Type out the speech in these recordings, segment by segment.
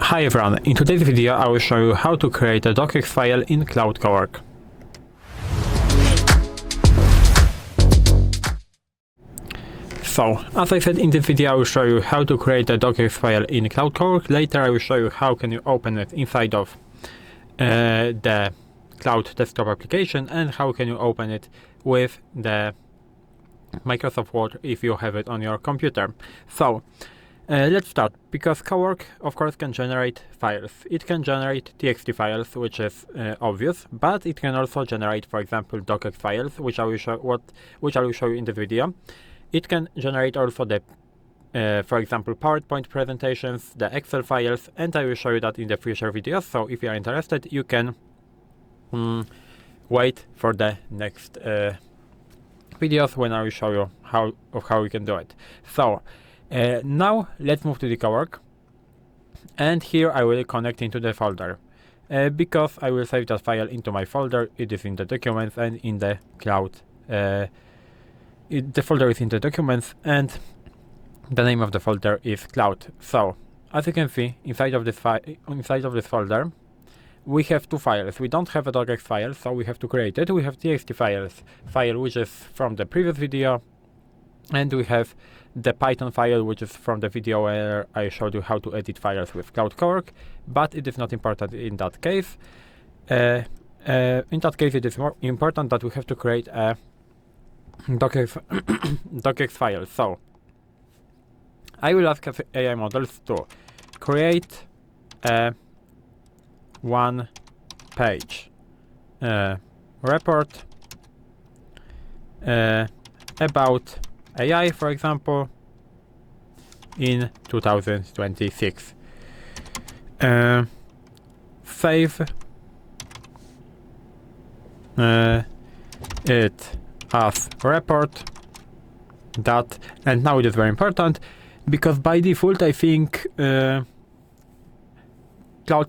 Hi everyone, in today's video I will show you how to create a docx file in Claude Cowork. So, as I said in this video, I will show you how to create a docx file in Claude Cowork. Later I will show you how can you open it inside of the Cloud desktop application and how can you open it with the Microsoft Word if you have it on your computer. So, let's start, because Cowork of course can generate files. It can generate txt files, which is obvious, but it can also generate, for example, docx files, which I will show you in the video. It can generate also the, for example, PowerPoint presentations, the Excel files, and I will show you that in the future videos. So if you are interested, you can wait for the next videos when I will show you how you can do it. So. Now let's move to the Cowork, and here I will connect into the folder because I will save that file into my folder. It is in the documents and in the cloud. The folder is in the documents and the name of the folder is cloud. So as you can see, inside of this folder we have two files. We don't have a docx file, so we have to create it. We have txt file which is from the previous video, and we have the Python file, which is from the video where I showed you how to edit files with Claude Cowork, but it is not important in that case. In that case, it is more important that we have to create a docx file. So I will ask AI models to create a one-page report about AI, for example, in 2026. Save it as report that, and now it is very important because by default I think Claude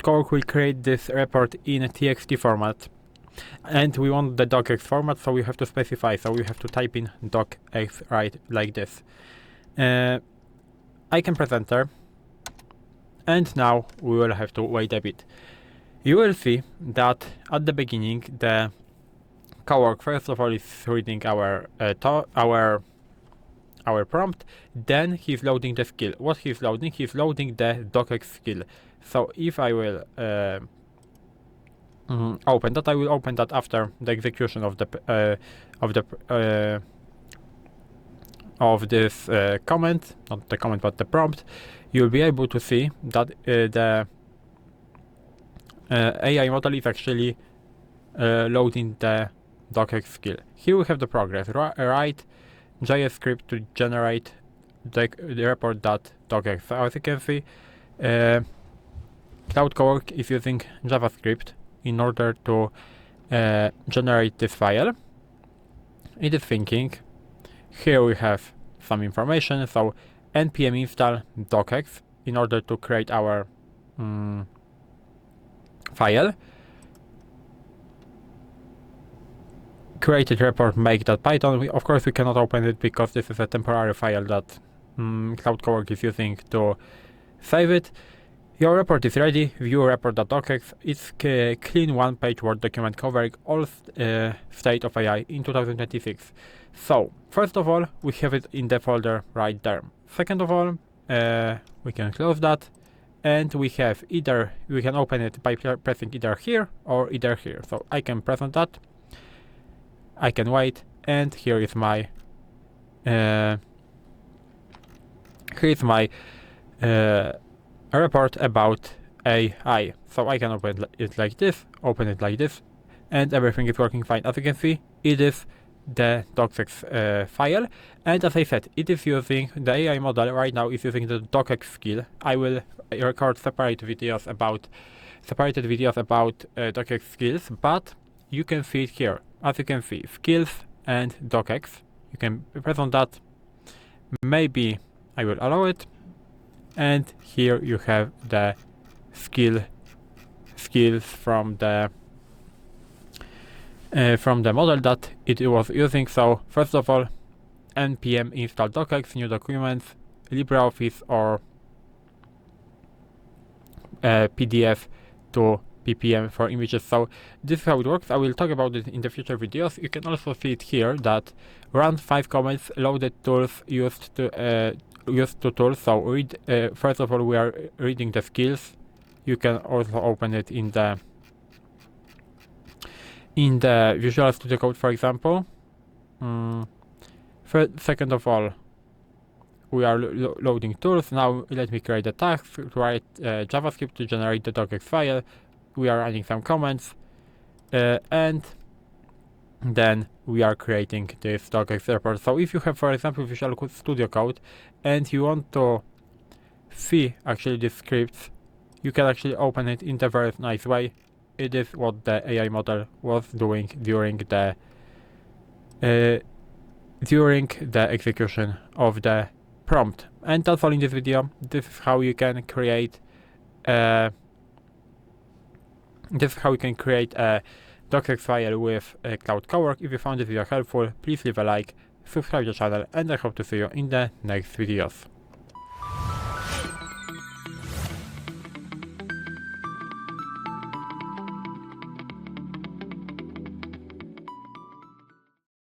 Cowork will create this report in a txt format. And we want the docx format, so we have to specify. So we have to type in docx right like this. I can press enter, and now we will have to wait a bit. You will see that at the beginning the Cowork first of all is reading our prompt. Then he's loading the skill. What he's loading? He's loading the docx skill. So if I will open that, I will open that after the execution of this comment, not the comment but the prompt. You'll be able to see that the AI model is actually loading the docx skill. Here we have the progress. Write JavaScript to generate the report.docx. So as you can see, Claude Cowork is using JavaScript in order to generate this file. It is thinking. Here we have some information. So npm install docx in order to create our file. Created report make.python. Of course we cannot open it because this is a temporary file that Claude Cowork is using to save it. Your report is ready. View report.docx. It's a clean one-page Word document covering all state of AI in 2026. So, first of all, we have it in the folder right there. Second of all, we can close that, and we can open it by pressing either here or either here. So I can press on that. I can wait, and here is my report about AI. So I can open it like this, and everything is working fine. As you can see, it is the docx file, and as I said, it is using the AI model right now is using the docx skill. I will record separated videos about docx skills, but you can see it here. As you can see, skills and docx. You can press on that. Maybe I will allow it. And here you have the skills from the model that it was using. So first of all, npm install docx, new documents, LibreOffice or PDF to ppm for images. So this is how it works. I will talk about it in the future videos. You can also see it here that run 5 commands, loaded tools used to tools. So read, first of all, we are reading the skills. You can also open it in the Visual Studio Code, for example. Second of all, we are loading tools. Now let me create a task to write JavaScript to generate the docx file. We are running some commands, and then we are creating this docx report. So if you have, for example, Visual Studio Code and you want to see actually the scripts, you can actually open it in a very nice way. It is what the AI model was doing during the execution of the prompt. And that's all in this video. This is how you can create a docx file with Claude Cowork. If you found this video helpful, please leave a like, subscribe to the channel, and I hope to see you in the next videos.